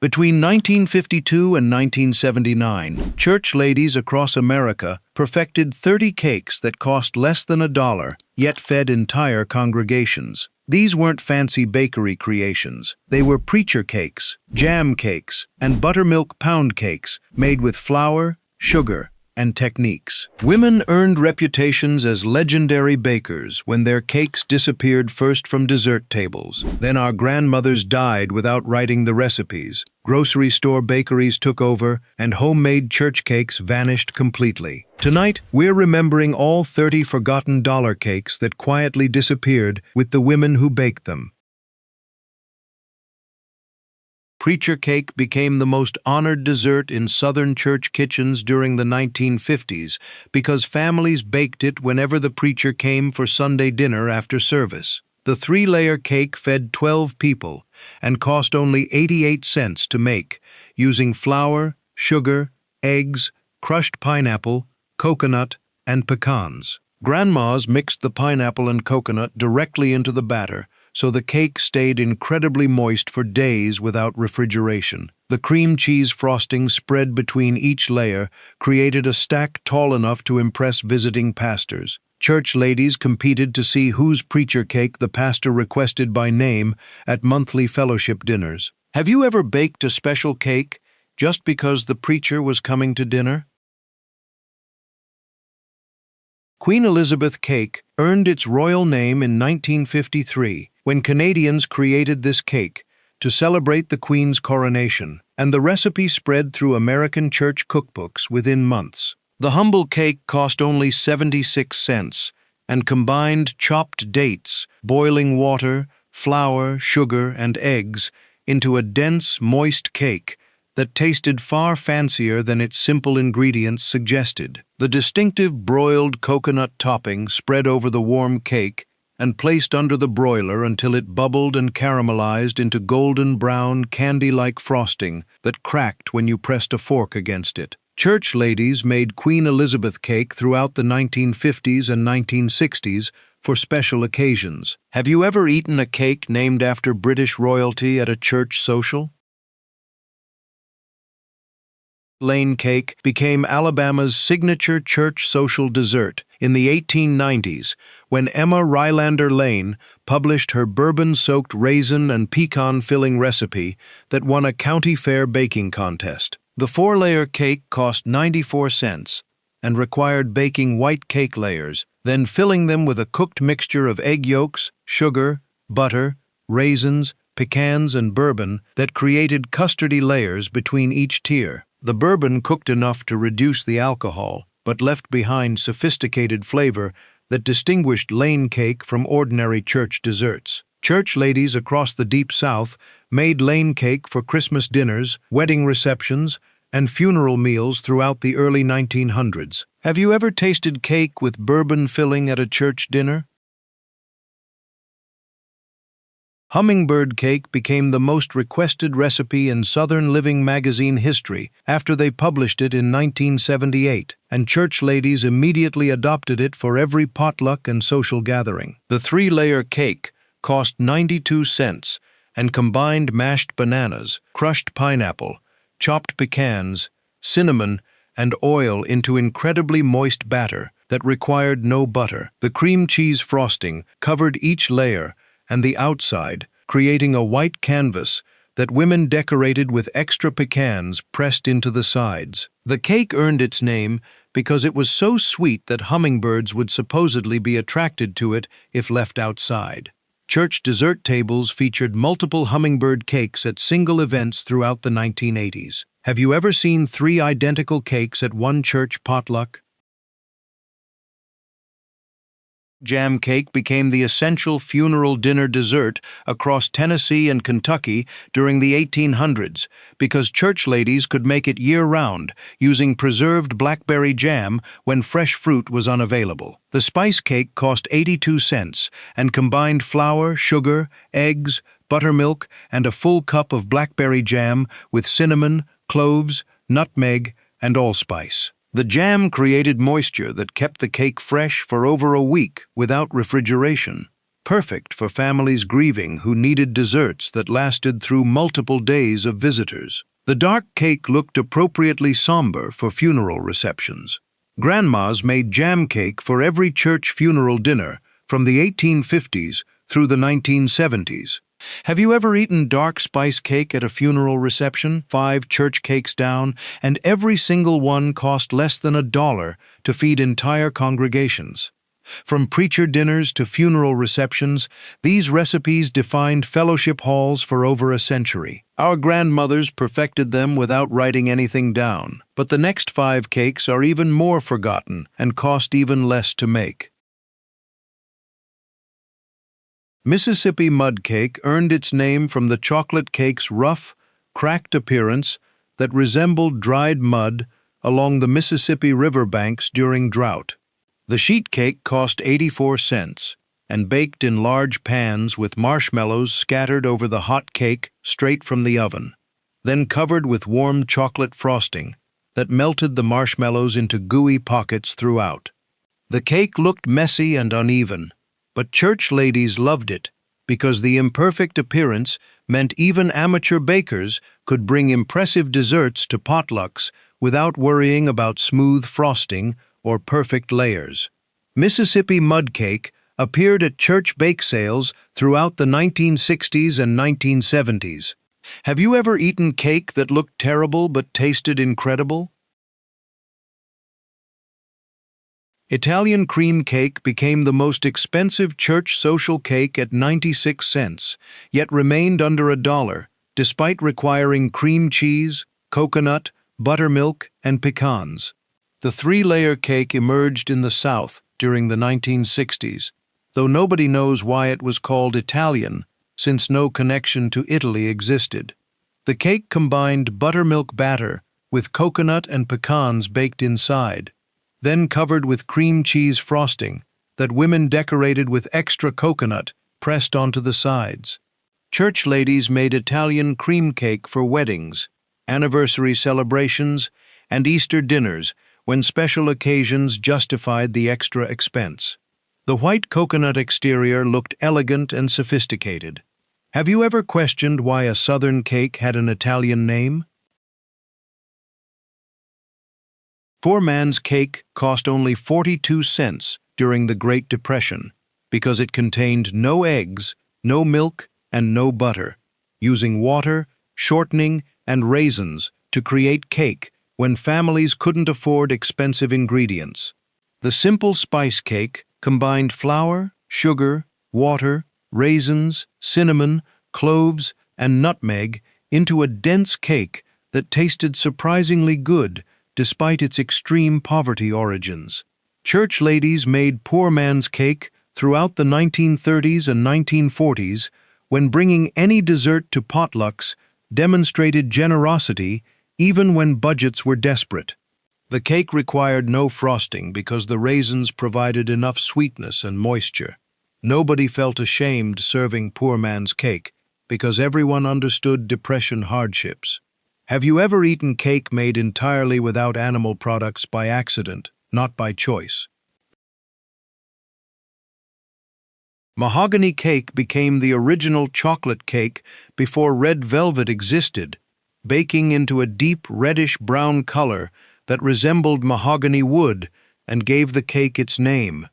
Between 1952 and 1979, church ladies across America perfected 30 cakes that cost less than $1, yet fed entire congregations. These weren't fancy bakery creations. They were preacher cakes, jam cakes, and buttermilk pound cakes made with flour, sugar, and techniques. Women earned reputations as legendary bakers when their cakes disappeared first from dessert tables. Then our grandmothers died without writing the recipes. Grocery store bakeries took over, and homemade church cakes vanished completely. Tonight, we're remembering all 30 forgotten dollar cakes that quietly disappeared with the women who baked them. Preacher cake became the most honored dessert in Southern church kitchens during the 1950s because families baked it whenever the preacher came for Sunday dinner after service. The 3-layer cake fed 12 people and cost only 88 cents to make, using flour, sugar, eggs, crushed pineapple, coconut, and pecans. Grandmas mixed the pineapple and coconut directly into the batter, so the cake stayed incredibly moist for days without refrigeration. The cream cheese frosting spread between each layer created a stack tall enough to impress visiting pastors. Church ladies competed to see whose preacher cake the pastor requested by name at monthly fellowship dinners. Have you ever baked a special cake just because the preacher was coming to dinner? Queen Elizabeth cake earned its royal name in 1953 when Canadians created this cake to celebrate the Queen's coronation, and the recipe spread through American church cookbooks within months. The humble cake cost only 76 cents and combined chopped dates, boiling water, flour, sugar, and eggs into a dense, moist cake that tasted far fancier than its simple ingredients suggested. The distinctive broiled coconut topping spread over the warm cake and placed under the broiler until it bubbled and caramelized into golden brown, candy-like frosting that cracked when you pressed a fork against it. Church ladies made Queen Elizabeth cake throughout the 1950s and 1960s for special occasions. Have you ever eaten a cake named after British royalty at a church social? Lane cake became Alabama's signature church social dessert in the 1890s when Emma Rylander Lane published her bourbon-soaked raisin and pecan-filling recipe that won a county fair baking contest. The 4-layer cake cost 94 cents and required baking white cake layers, then filling them with a cooked mixture of egg yolks, sugar, butter, raisins, pecans, and bourbon that created custardy layers between each tier. The bourbon cooked enough to reduce the alcohol, but left behind sophisticated flavor that distinguished Lane cake from ordinary church desserts. Church ladies across the Deep South made Lane cake for Christmas dinners, wedding receptions, and funeral meals throughout the early 1900s. Have you ever tasted cake with bourbon filling at a church dinner? Hummingbird cake became the most requested recipe in Southern Living magazine history after they published it in 1978, and church ladies immediately adopted it for every potluck and social gathering. The 3-layer cake cost 92 cents and combined mashed bananas, crushed pineapple, chopped pecans, cinnamon, and oil into incredibly moist batter that required no butter. The cream cheese frosting covered each layer and the outside, creating a white canvas that women decorated with extra pecans pressed into the sides. The cake earned its name because it was so sweet that hummingbirds would supposedly be attracted to it if left outside. Church dessert tables featured multiple hummingbird cakes at single events throughout the 1980s. Have you ever seen 3 identical cakes at one church potluck? Jam cake became the essential funeral dinner dessert across Tennessee and Kentucky during the 1800s because church ladies could make it year-round using preserved blackberry jam when fresh fruit was unavailable. The spice cake cost 82 cents and combined flour, sugar, eggs, buttermilk, and a full cup of blackberry jam with cinnamon, cloves, nutmeg, and allspice. The jam created moisture that kept the cake fresh for over a week without refrigeration. perfect for families grieving who needed desserts that lasted through multiple days of visitors. The dark cake looked appropriately somber for funeral receptions. Grandmas made jam cake for every church funeral dinner from the 1850s through the 1970s. Have you ever eaten dark spice cake at a funeral reception? 5 church cakes down, and every single one cost less than $1 to feed entire congregations. From preacher dinners to funeral receptions, these recipes defined fellowship halls for over a century. Our grandmothers perfected them without writing anything down, but the next 5 cakes are even more forgotten and cost even less to make. Mississippi mud cake earned its name from the chocolate cake's rough, cracked appearance that resembled dried mud along the Mississippi River banks during drought. The sheet cake cost 84 cents and baked in large pans with marshmallows scattered over the hot cake straight from the oven, then covered with warm chocolate frosting that melted the marshmallows into gooey pockets throughout. The cake looked messy and uneven, but church ladies loved it because the imperfect appearance meant even amateur bakers could bring impressive desserts to potlucks without worrying about smooth frosting or perfect layers. Mississippi mud cake appeared at church bake sales throughout the 1960s and 1970s. Have you ever eaten cake that looked terrible but tasted incredible? Italian cream cake became the most expensive church social cake at 96 cents, yet remained under $1, despite requiring cream cheese, coconut, buttermilk, and pecans. The 3-layer cake emerged in the South during the 1960s, though nobody knows why it was called Italian, since no connection to Italy existed. The cake combined buttermilk batter with coconut and pecans baked inside, then covered with cream cheese frosting that women decorated with extra coconut pressed onto the sides. Church ladies made Italian cream cake for weddings, anniversary celebrations, and Easter dinners when special occasions justified the extra expense. The white coconut exterior looked elegant and sophisticated. Have you ever questioned why a Southern cake had an Italian name? Poor man's cake cost only 42 cents during the Great Depression because it contained no eggs, no milk, and no butter, using water, shortening, and raisins to create cake when families couldn't afford expensive ingredients. The simple spice cake combined flour, sugar, water, raisins, cinnamon, cloves, and nutmeg into a dense cake that tasted surprisingly good despite its extreme poverty origins. Church ladies made poor man's cake throughout the 1930s and 1940s when bringing any dessert to potlucks demonstrated generosity even when budgets were desperate. The cake required no frosting because the raisins provided enough sweetness and moisture. Nobody felt ashamed serving poor man's cake because everyone understood Depression hardships. Have you ever eaten cake made entirely without animal products by accident, not by choice? Mahogany cake became the original chocolate cake before red velvet existed, baking into a deep reddish-brown color that resembled mahogany wood and gave the cake its name.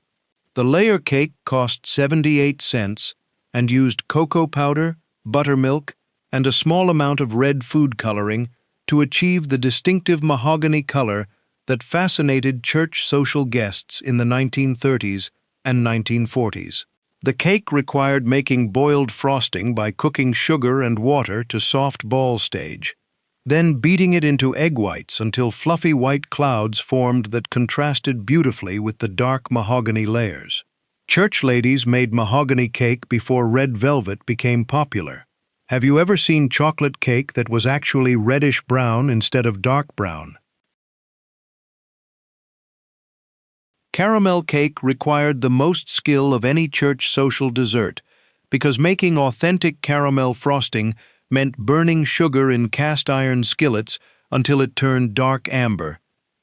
The layer cake cost 78 cents and used cocoa powder, buttermilk, and a small amount of red food coloring to achieve the distinctive mahogany color that fascinated church social guests in the 1930s and 1940s. The cake required making boiled frosting by cooking sugar and water to soft ball stage, then beating it into egg whites until fluffy white clouds formed that contrasted beautifully with the dark mahogany layers. Church ladies made mahogany cake before red velvet became popular. Have you ever seen chocolate cake that was actually reddish-brown instead of dark brown? Caramel cake required the most skill of any church social dessert because making authentic caramel frosting meant burning sugar in cast-iron skillets until it turned dark amber,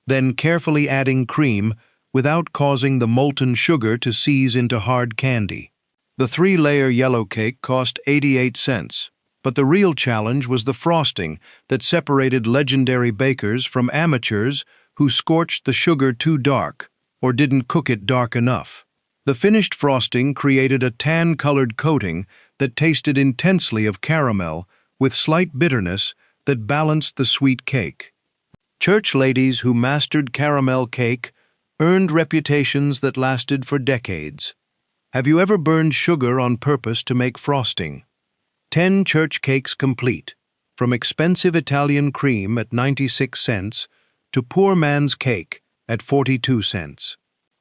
then carefully adding cream without causing the molten sugar to seize into hard candy. The three-layer yellow cake cost 88 cents. But the real challenge was the frosting that separated legendary bakers from amateurs who scorched the sugar too dark or didn't cook it dark enough. The finished frosting created a tan-colored coating that tasted intensely of caramel with slight bitterness that balanced the sweet cake. Church ladies who mastered caramel cake earned reputations that lasted for decades. Have you ever burned sugar on purpose to make frosting? 10 church cakes complete, from expensive Italian cream at 96 cents to poor man's cake at 42 cents.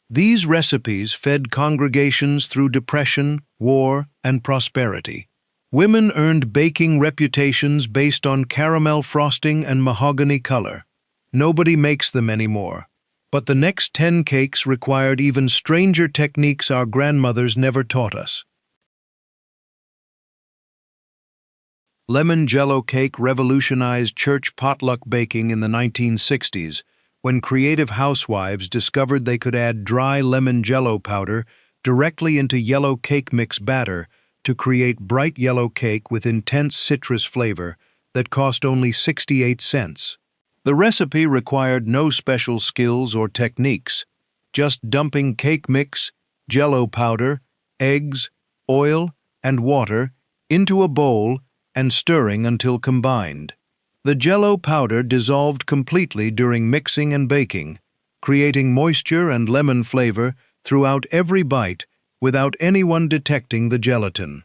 These recipes fed congregations through depression, war, and prosperity. Women earned baking reputations based on caramel frosting and mahogany color. Nobody makes them anymore. But the next 10 cakes required even stranger techniques our grandmothers never taught us. Lemon Jello cake revolutionized church potluck baking in the 1960s, when creative housewives discovered they could add dry lemon Jello powder directly into yellow cake mix batter to create bright yellow cake with intense citrus flavor that cost only 68 cents. The recipe required no special skills or techniques, just dumping cake mix, Jello powder, eggs, oil, and water into a bowl and stirring until combined. The Jello powder dissolved completely during mixing and baking, creating moisture and lemon flavor throughout every bite without anyone detecting the gelatin.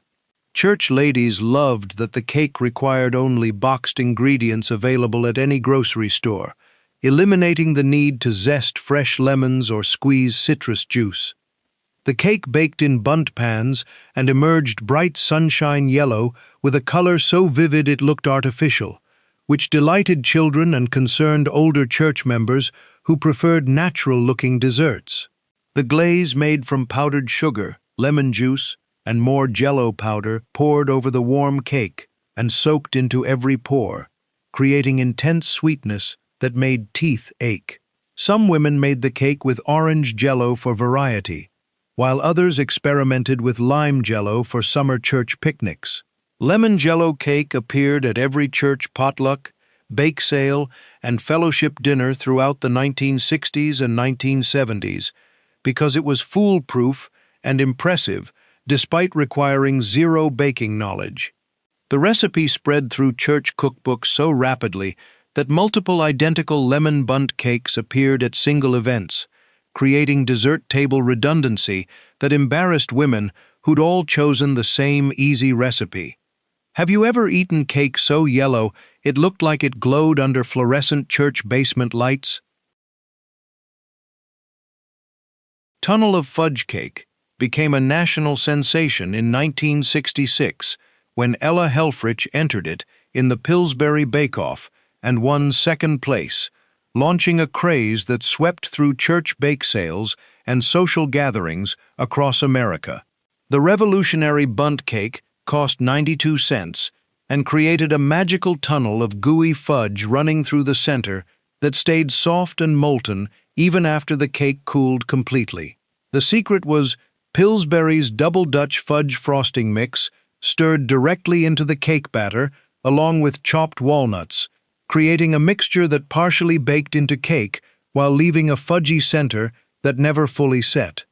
Church ladies loved that the cake required only boxed ingredients available at any grocery store, eliminating the need to zest fresh lemons or squeeze citrus juice. The cake baked in bundt pans and emerged bright sunshine yellow with a color so vivid it looked artificial, which delighted children and concerned older church members who preferred natural-looking desserts. The glaze made from powdered sugar, lemon juice, and more Jello powder poured over the warm cake and soaked into every pore, creating intense sweetness that made teeth ache. Some women made the cake with orange Jello for variety, while others experimented with lime Jello for summer church picnics. Lemon Jello cake appeared at every church potluck, bake sale, and fellowship dinner throughout the 1960s and 1970s because it was foolproof and impressive despite requiring zero baking knowledge. The recipe spread through church cookbooks so rapidly that multiple identical lemon bundt cakes appeared at single events, creating dessert table redundancy that embarrassed women who'd all chosen the same easy recipe. Have you ever eaten cake so yellow it looked like it glowed under fluorescent church basement lights? Tunnel of fudge cake became a national sensation in 1966 when Ella Helfrich entered it in the Pillsbury Bake-Off and won second place, launching a craze that swept through church bake sales and social gatherings across America. The revolutionary bundt cake cost 92 cents and created a magical tunnel of gooey fudge running through the center that stayed soft and molten even after the cake cooled completely. The secret was Pillsbury's Double Dutch fudge frosting mix stirred directly into the cake batter along with chopped walnuts, creating a mixture that partially baked into cake while leaving a fudgy center that never fully set.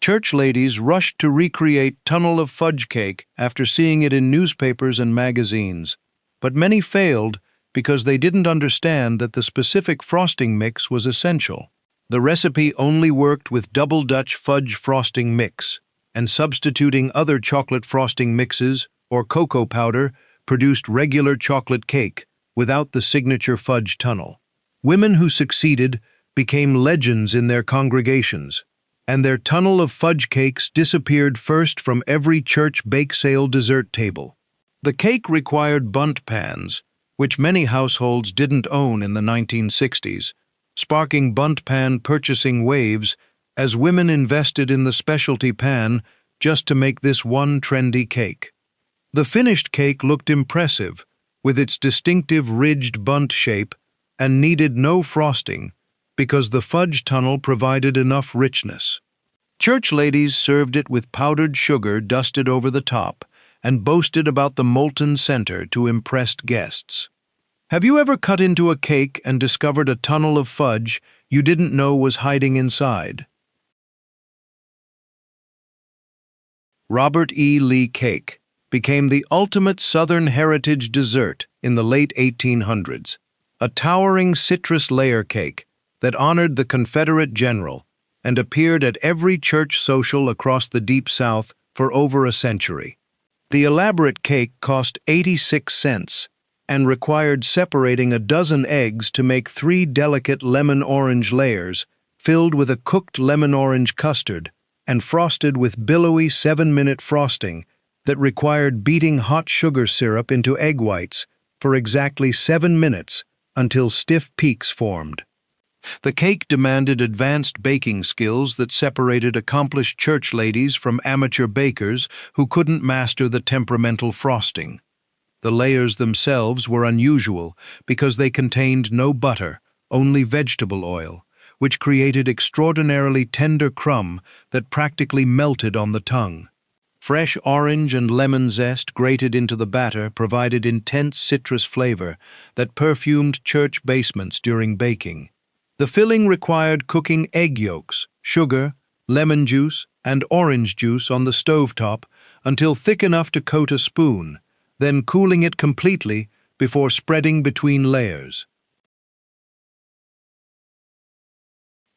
Church ladies rushed to recreate Tunnel of Fudge cake after seeing it in newspapers and magazines, but many failed because they didn't understand that the specific frosting mix was essential. The recipe only worked with Double Dutch fudge frosting mix, and substituting other chocolate frosting mixes or cocoa powder produced regular chocolate cake without the signature fudge tunnel. Women who succeeded became legends in their congregations, and their tunnel of fudge cakes disappeared first from every church bake sale dessert table. The cake required bundt pans, which many households didn't own in the 1960s, sparking bundt pan purchasing waves as women invested in the specialty pan just to make this one trendy cake. The finished cake looked impressive, with its distinctive ridged bundt shape, and needed no frosting because the fudge tunnel provided enough richness. Church ladies served it with powdered sugar dusted over the top and boasted about the molten center to impressed guests. Have you ever cut into a cake and discovered a tunnel of fudge you didn't know was hiding inside? Robert E. Lee cake became the ultimate Southern heritage dessert in the late 1800s, a towering citrus layer cake that honored the Confederate general and appeared at every church social across the Deep South for over a century. The elaborate cake cost 86 cents and required separating a dozen eggs to make 3 delicate lemon-orange layers filled with a cooked lemon-orange custard and frosted with billowy 7-minute frosting that required beating hot sugar syrup into egg whites for exactly 7 minutes until stiff peaks formed. The cake demanded advanced baking skills that separated accomplished church ladies from amateur bakers who couldn't master the temperamental frosting. The layers themselves were unusual because they contained no butter, only vegetable oil, which created extraordinarily tender crumb that practically melted on the tongue. Fresh orange and lemon zest grated into the batter provided intense citrus flavor that perfumed church basements during baking. The filling required cooking egg yolks, sugar, lemon juice, and orange juice on the stovetop until thick enough to coat a spoon, then cooling it completely before spreading between layers.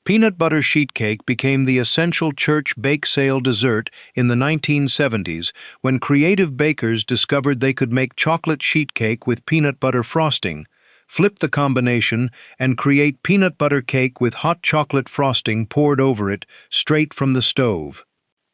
Peanut butter sheet cake became the essential church bake sale dessert in the 1970s when creative bakers discovered they could make chocolate sheet cake with peanut butter frosting, flip the combination, and create peanut butter cake with hot chocolate frosting poured over it straight from the stove.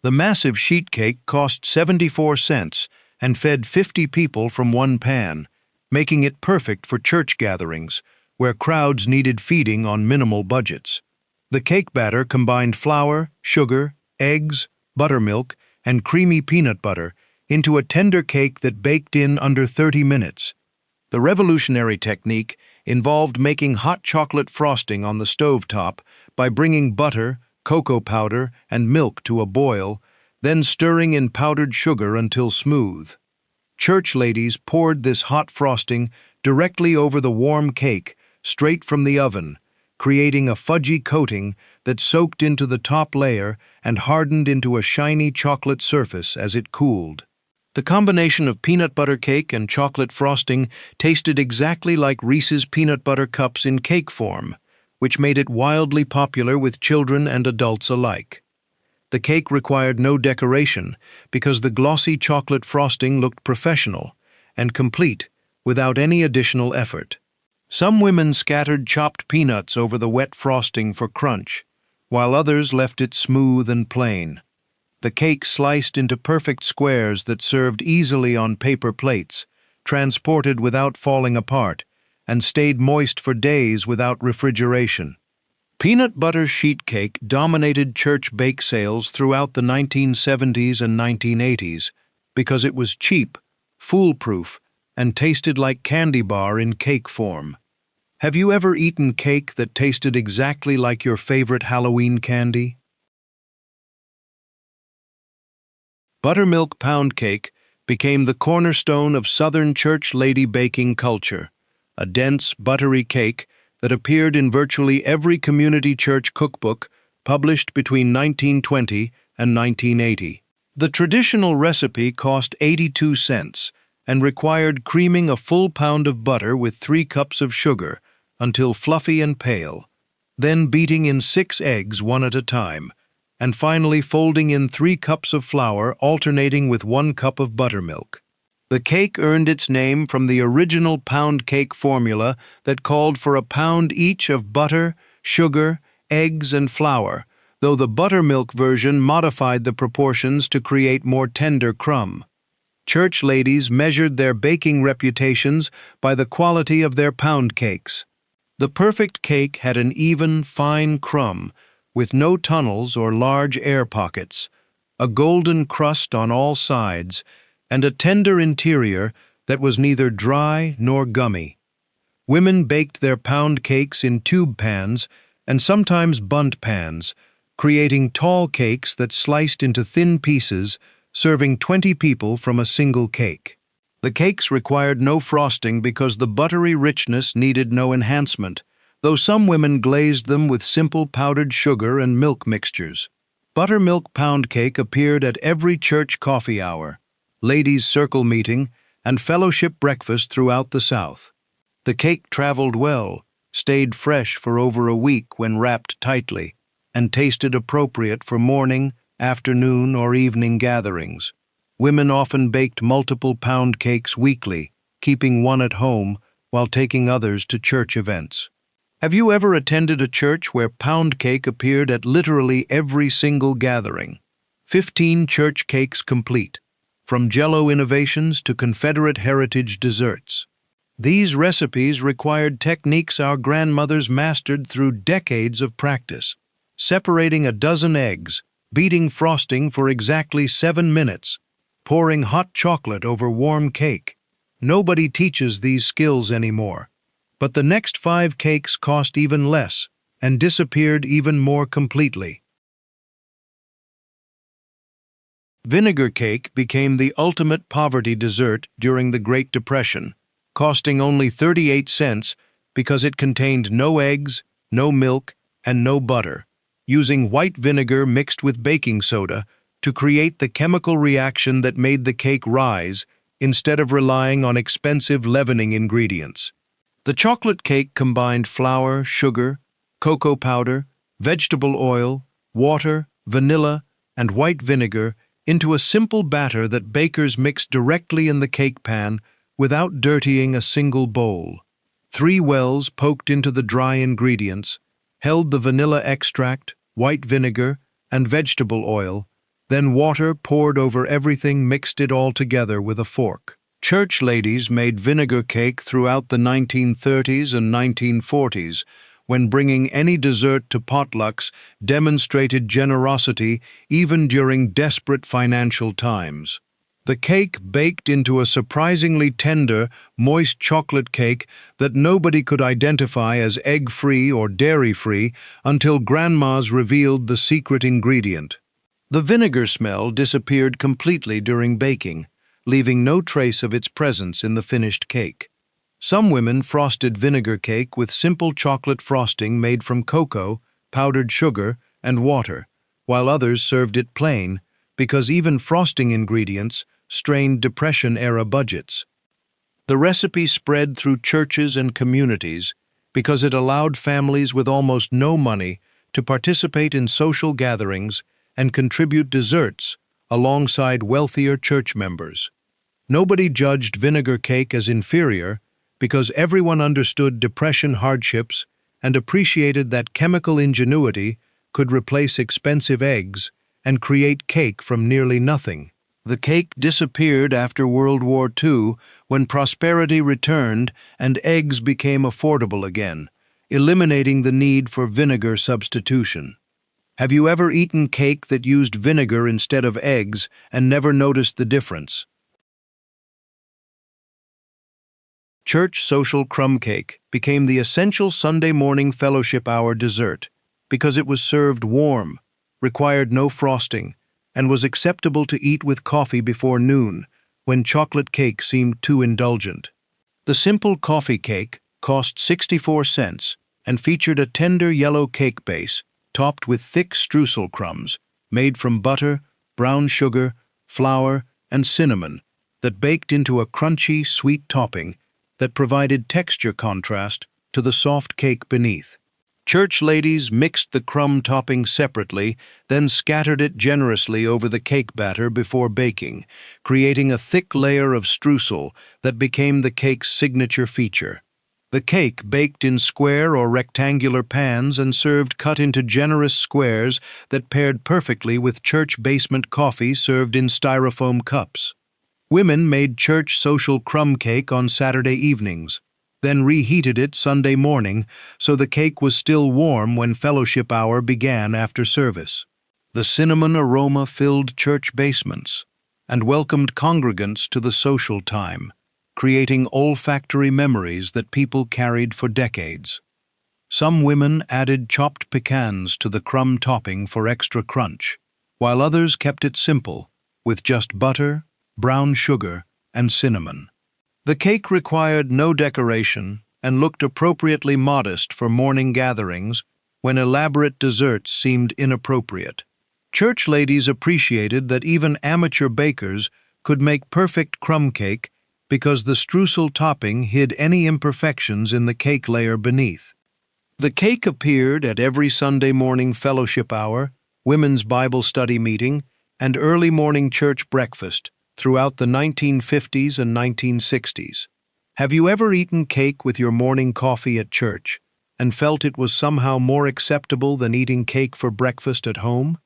The massive sheet cake cost 74 cents and fed 50 people from one pan, making it perfect for church gatherings, where crowds needed feeding on minimal budgets. The cake batter combined flour, sugar, eggs, buttermilk, and creamy peanut butter into a tender cake that baked in under 30 minutes. The revolutionary technique involved making hot chocolate frosting on the stovetop by bringing butter, cocoa powder, and milk to a boil, then stirring in powdered sugar until smooth. Church ladies poured this hot frosting directly over the warm cake, straight from the oven, creating a fudgy coating that soaked into the top layer and hardened into a shiny chocolate surface as it cooled. The combination of peanut butter cake and chocolate frosting tasted exactly like Reese's peanut butter cups in cake form, which made it wildly popular with children and adults alike. The cake required no decoration because the glossy chocolate frosting looked professional and complete without any additional effort. Some women scattered chopped peanuts over the wet frosting for crunch, while others left it smooth and plain. The cake sliced into perfect squares that served easily on paper plates, transported without falling apart, and stayed moist for days without refrigeration. Peanut butter sheet cake dominated church bake sales throughout the 1970s and 1980s because it was cheap, foolproof, and tasted like candy bar in cake form. Have you ever eaten cake that tasted exactly like your favorite Halloween candy? Buttermilk pound cake became the cornerstone of Southern church lady baking culture, a dense, buttery cake that appeared in virtually every community church cookbook published between 1920 and 1980. The traditional recipe cost 82 cents and required creaming a full pound of butter with 3 cups of sugar until fluffy and pale, then beating in 6 eggs one at a time, and finally folding in 3 cups of flour alternating with 1 cup of buttermilk. The cake earned its name from the original pound cake formula that called for a pound each of butter, sugar, eggs, and flour, though the buttermilk version modified the proportions to create more tender crumb. Church ladies measured their baking reputations by the quality of their pound cakes. The perfect cake had an even, fine crumb, with no tunnels or large air pockets, a golden crust on all sides, and a tender interior that was neither dry nor gummy. Women baked their pound cakes in tube pans and sometimes bundt pans, creating tall cakes that sliced into thin pieces, serving 20 people from a single cake. The cakes required no frosting because the buttery richness needed no enhancement, though some women glazed them with simple powdered sugar and milk mixtures. Buttermilk pound cake appeared at every church coffee hour, ladies' circle meeting, and fellowship breakfast throughout the South. The cake traveled well, stayed fresh for over a week when wrapped tightly, and tasted appropriate for morning, afternoon, or evening gatherings. Women often baked multiple pound cakes weekly, keeping one at home while taking others to church events. Have you ever attended a church where pound cake appeared at literally every single gathering? 15 church cakes complete, from Jell-O innovations to Confederate heritage desserts. These recipes required techniques our grandmothers mastered through decades of practice. Separating a dozen eggs, beating frosting for exactly 7 minutes, pouring hot chocolate over warm cake. Nobody teaches these skills anymore. But the next 5 cakes cost even less and disappeared even more completely. Vinegar cake became the ultimate poverty dessert during the Great Depression, costing only 38 cents because it contained no eggs, no milk, and no butter, using white vinegar mixed with baking soda to create the chemical reaction that made the cake rise instead of relying on expensive leavening ingredients. The chocolate cake combined flour, sugar, cocoa powder, vegetable oil, water, vanilla, and white vinegar into a simple batter that bakers mixed directly in the cake pan without dirtying a single bowl. 3 wells poked into the dry ingredients, held the vanilla extract, white vinegar, and vegetable oil, then water poured over everything, mixed it all together with a fork. Church ladies made vinegar cake throughout the 1930s and 1940s, when bringing any dessert to potlucks demonstrated generosity even during desperate financial times. The cake baked into a surprisingly tender, moist chocolate cake that nobody could identify as egg-free or dairy-free until grandmas revealed the secret ingredient. The vinegar smell disappeared completely during baking, leaving no trace of its presence in the finished cake. Some women frosted vinegar cake with simple chocolate frosting made from cocoa, powdered sugar, and water, while others served it plain because even frosting ingredients strained Depression-era budgets. The recipe spread through churches and communities because it allowed families with almost no money to participate in social gatherings and contribute desserts alongside wealthier church members. Nobody judged vinegar cake as inferior because everyone understood Depression hardships and appreciated that chemical ingenuity could replace expensive eggs and create cake from nearly nothing. The cake disappeared after World War II when prosperity returned and eggs became affordable again, eliminating the need for vinegar substitution. Have you ever eaten cake that used vinegar instead of eggs and never noticed the difference? Church social crumb cake became the essential Sunday morning fellowship hour dessert because it was served warm, required no frosting, and was acceptable to eat with coffee before noon, when chocolate cake seemed too indulgent. The simple coffee cake cost 64 cents and featured a tender yellow cake base topped with thick streusel crumbs made from butter, brown sugar, flour, and cinnamon that baked into a crunchy, sweet topping that provided texture contrast to the soft cake beneath. Church ladies mixed the crumb topping separately, then scattered it generously over the cake batter before baking, creating a thick layer of streusel that became the cake's signature feature. The cake baked in square or rectangular pans and served cut into generous squares that paired perfectly with church basement coffee served in styrofoam cups. Women made church social crumb cake on Saturday evenings, then reheated it Sunday morning so the cake was still warm when fellowship hour began after service. The cinnamon aroma filled church basements and welcomed congregants to the social time, creating olfactory memories that people carried for decades. Some women added chopped pecans to the crumb topping for extra crunch, while others kept it simple, with just butter, brown sugar, and cinnamon. The cake required no decoration and looked appropriately modest for morning gatherings when elaborate desserts seemed inappropriate. Church ladies appreciated that even amateur bakers could make perfect crumb cake because the streusel topping hid any imperfections in the cake layer beneath. The cake appeared at every Sunday morning fellowship hour, women's Bible study meeting, and early morning church breakfast throughout the 1950s and 1960s. Have you ever eaten cake with your morning coffee at church and felt it was somehow more acceptable than eating cake for breakfast at home?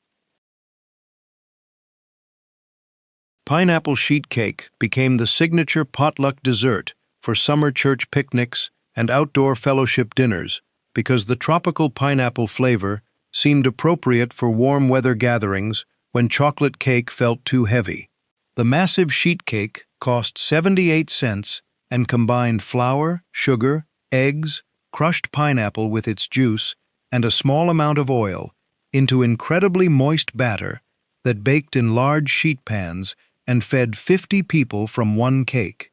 Pineapple sheet cake became the signature potluck dessert for summer church picnics and outdoor fellowship dinners because the tropical pineapple flavor seemed appropriate for warm weather gatherings when chocolate cake felt too heavy. The massive sheet cake cost 78 cents and combined flour, sugar, eggs, crushed pineapple with its juice, and a small amount of oil into incredibly moist batter that baked in large sheet pans and fed 50 people from one cake.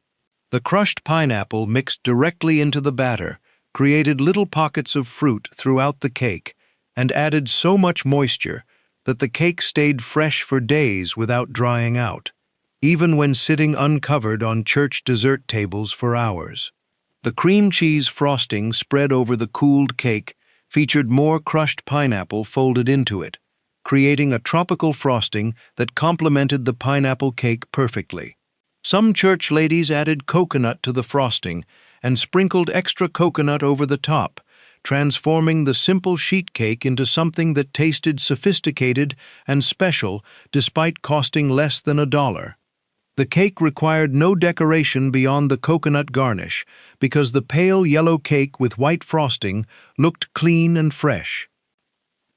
The crushed pineapple mixed directly into the batter created little pockets of fruit throughout the cake and added so much moisture that the cake stayed fresh for days without drying out, even when sitting uncovered on church dessert tables for hours. The cream cheese frosting spread over the cooled cake featured more crushed pineapple folded into it, creating a tropical frosting that complemented the pineapple cake perfectly. Some church ladies added coconut to the frosting and sprinkled extra coconut over the top, transforming the simple sheet cake into something that tasted sophisticated and special despite costing less than $1. The cake required no decoration beyond the coconut garnish because the pale yellow cake with white frosting looked clean and fresh.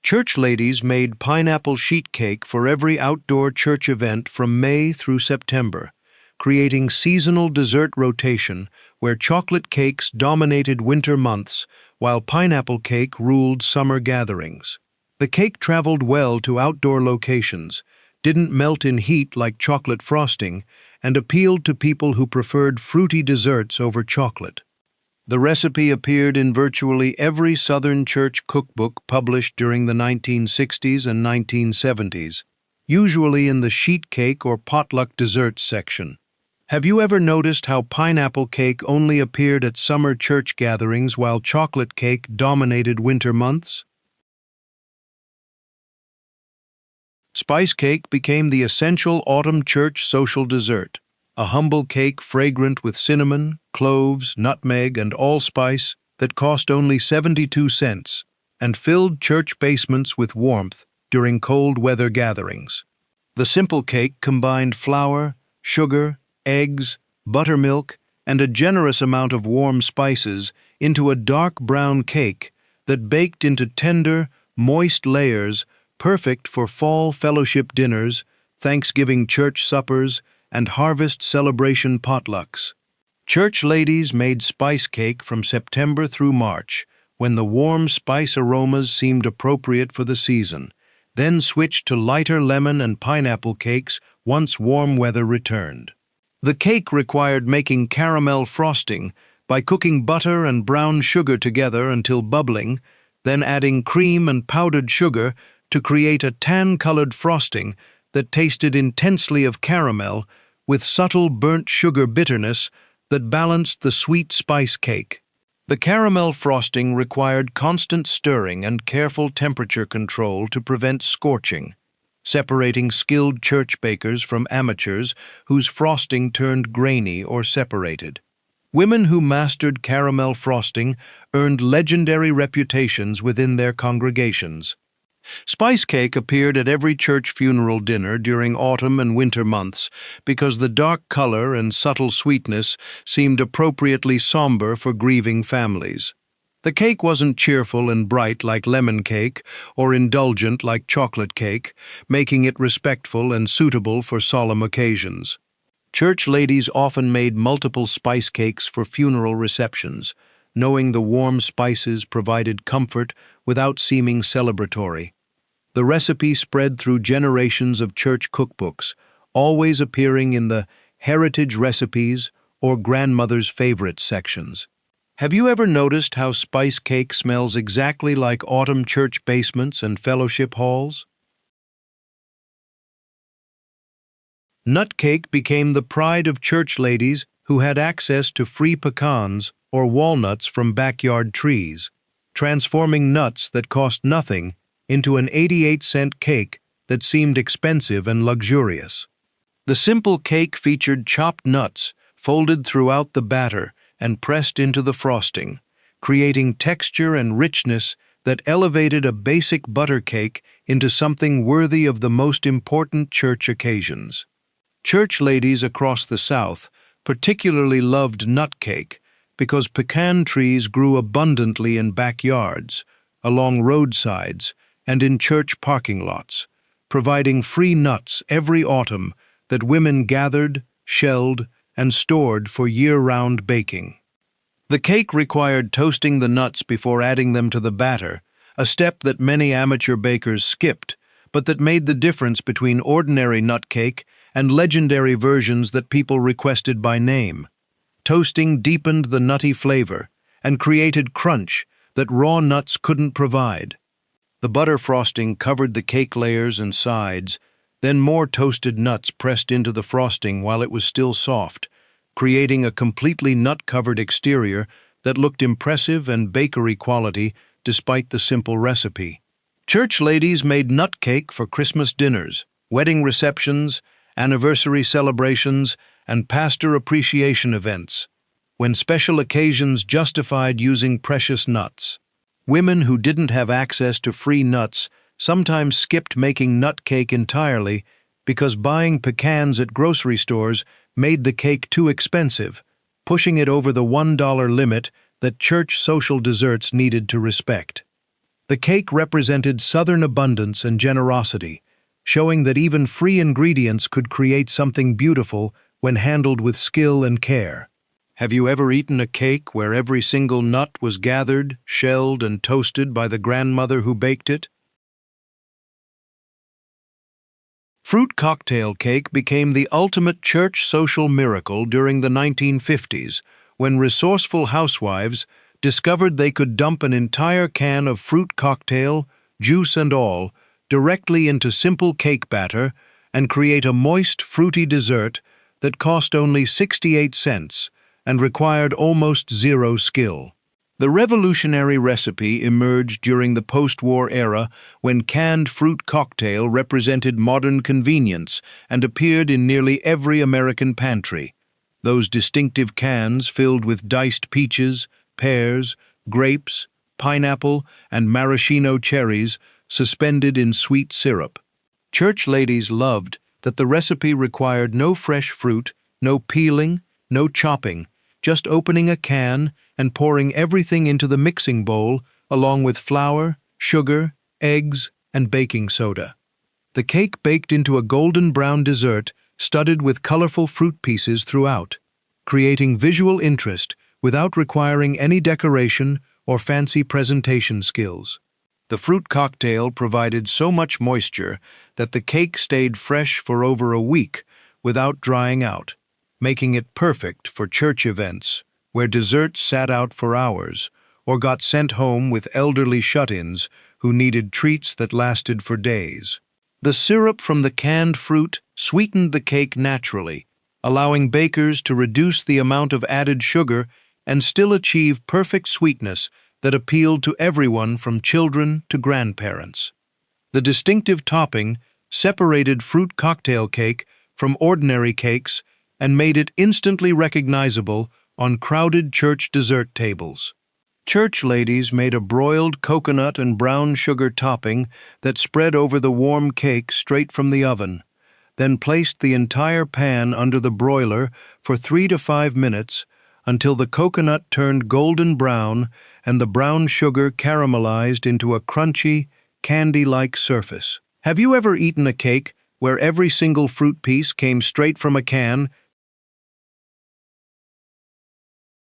Church ladies made pineapple sheet cake for every outdoor church event from May through September, creating seasonal dessert rotation where chocolate cakes dominated winter months while pineapple cake ruled summer gatherings. The cake traveled well to outdoor locations, didn't melt in heat like chocolate frosting, and appealed to people who preferred fruity desserts over chocolate. The recipe appeared in virtually every Southern church cookbook published during the 1960s and 1970s, usually in the sheet cake or potluck desserts section. Have you ever noticed how pineapple cake only appeared at summer church gatherings while chocolate cake dominated winter months? Spice cake became the essential autumn church social dessert, a humble cake fragrant with cinnamon, cloves, nutmeg, and allspice that cost only 72 cents and filled church basements with warmth during cold weather gatherings. The simple cake combined flour, sugar, eggs, buttermilk, and a generous amount of warm spices into a dark brown cake that baked into tender, moist layers perfect for fall fellowship dinners, Thanksgiving church suppers, and harvest celebration potlucks. Church ladies made spice cake from September through March, when the warm spice aromas seemed appropriate for the season, then switched to lighter lemon and pineapple cakes once warm weather returned. The cake required making caramel frosting by cooking butter and brown sugar together until bubbling, then adding cream and powdered sugar to create a tan-colored frosting that tasted intensely of caramel with subtle burnt sugar bitterness that balanced the sweet spice cake. The caramel frosting required constant stirring and careful temperature control to prevent scorching, separating skilled church bakers from amateurs whose frosting turned grainy or separated. Women who mastered caramel frosting earned legendary reputations within their congregations. Spice cake appeared at every church funeral dinner during autumn and winter months because the dark color and subtle sweetness seemed appropriately somber for grieving families. The cake wasn't cheerful and bright like lemon cake or indulgent like chocolate cake, making it respectful and suitable for solemn occasions. Church ladies often made multiple spice cakes for funeral receptions, knowing the warm spices provided comfort without seeming celebratory. The recipe spread through generations of church cookbooks, always appearing in the heritage recipes or grandmother's favorites sections. Have you ever noticed how spice cake smells exactly like autumn church basements and fellowship halls? Nut cake became the pride of church ladies who had access to free pecans or walnuts from backyard trees, transforming nuts that cost nothing into an 88-cent cake that seemed expensive and luxurious. The simple cake featured chopped nuts folded throughout the batter and pressed into the frosting, creating texture and richness that elevated a basic butter cake into something worthy of the most important church occasions. Church ladies across the South particularly loved nut cake because pecan trees grew abundantly in backyards, along roadsides, and in church parking lots, providing free nuts every autumn that women gathered, shelled, and stored for year-round baking. The cake required toasting the nuts before adding them to the batter, a step that many amateur bakers skipped, but that made the difference between ordinary nut cake and legendary versions that people requested by name. Toasting deepened the nutty flavor and created crunch that raw nuts couldn't provide. The butter frosting covered the cake layers and sides, then more toasted nuts pressed into the frosting while it was still soft, creating a completely nut-covered exterior that looked impressive and bakery quality despite the simple recipe. Church ladies made nut cake for Christmas dinners, wedding receptions, anniversary celebrations, and pastor appreciation events, when special occasions justified using precious nuts. Women who didn't have access to free nuts sometimes skipped making nut cake entirely because buying pecans at grocery stores made the cake too expensive, pushing it over the $1 limit that church social desserts needed to respect. The cake represented Southern abundance and generosity, showing that even free ingredients could create something beautiful when handled with skill and care. Have you ever eaten a cake where every single nut was gathered, shelled, and toasted by the grandmother who baked it? Fruit cocktail cake became the ultimate church social miracle during the 1950s, when resourceful housewives discovered they could dump an entire can of fruit cocktail, juice and all, directly into simple cake batter and create a moist, fruity dessert that cost only 68 cents and required almost zero skill. The revolutionary recipe emerged during the post-war era when canned fruit cocktail represented modern convenience and appeared in nearly every American pantry. Those distinctive cans filled with diced peaches, pears, grapes, pineapple, and maraschino cherries suspended in sweet syrup. Church ladies loved that the recipe required no fresh fruit, no peeling, no chopping, just opening a can and pouring everything into the mixing bowl along with flour, sugar, eggs, and baking soda. The cake baked into a golden brown dessert studded with colorful fruit pieces throughout, creating visual interest without requiring any decoration or fancy presentation skills. The fruit cocktail provided so much moisture that the cake stayed fresh for over a week without drying out, making it perfect for church events where desserts sat out for hours or got sent home with elderly shut-ins who needed treats that lasted for days. The syrup from the canned fruit sweetened the cake naturally, allowing bakers to reduce the amount of added sugar and still achieve perfect sweetness that appealed to everyone from children to grandparents. The distinctive topping separated fruit cocktail cake from ordinary cakes and made it instantly recognizable on crowded church dessert tables. Church ladies made a broiled coconut and brown sugar topping that spread over the warm cake straight from the oven, then placed the entire pan under the broiler for 3 to 5 minutes until the coconut turned golden brown and the brown sugar caramelized into a crunchy, candy-like surface. Have you ever eaten a cake where every single fruit piece came straight from a can?